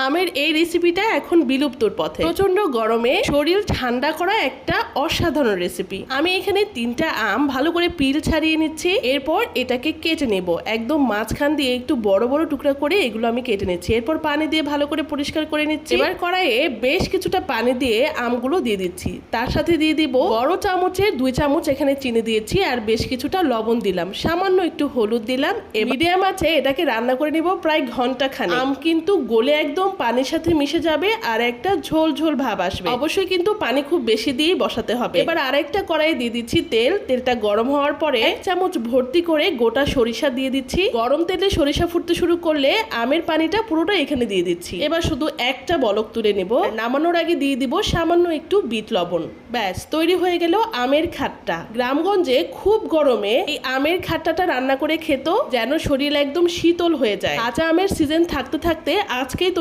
আমের এই রেসিপিটা এখন বিলুপ্তর পথে। প্রচন্ড গরমে শরীর ঠান্ডা করা একটা অসাধারণ রেসিপি। আমি এখানে 3টা আম ভালো করে পিল ছাড়িয়ে নিচ্ছি। এরপর এটাকে কেটে নেব, একদম মাঝখান দিয়ে একটু বড় বড় টুকরা করে এগুলো আমি কেটে নিচ্ছি। এরপর পানি দিয়ে ভালো করে পরিষ্কার করে নিচ্ছি। এবার কড়াইয়ে বেশ কিছুটা পানি দিয়ে আমগুলো দিয়ে দিচ্ছি। তার সাথে দিয়ে দিব বড় চামচের 2 চামচ এখানে চিনি দিয়েছি, আর বেশ কিছুটা লবণ দিলাম, সামান্য একটু হলুদ দিলাম। মিডিয়াম আছে এটাকে রান্না করে নিব প্রায় ঘন্টা খানেক। আম কিন্তু গলে একদম পানির সাথে মিশে যাবে আর একটা ঝোল ঝোল ভাব আসবে। অবশ্যই কিন্তু পানি খুব বেশি দিয়ে বসাতে হবে। এবার আরেকটা কড়াইয়ে দিয়ে দিচ্ছি তেল। তেলটা গরম হওয়ার পরে 1 চামচ ভর্তি করে গোটা সরিষা দিয়ে দিচ্ছি। গরম তেলে সরিষা ফুটতে শুরু করলে আমের পানিটা পুরোটা এখানে দিয়ে দিচ্ছি। এবার শুধু একটা বলক তুলে নেব। নামানোর আগে দিয়ে দিব সামান্য একটু বিট লবণ। ব্যাস তৈরি হয়ে গেল আমের খাট্টা। গ্রামগঞ্জে খুব গরমে এই আমের খাট্টাটা রান্না করে খেত যেন শরীর একদম শীতল হয়ে যায়। কাঁচা আমের সিজন থাকতে থাকতে আজকেই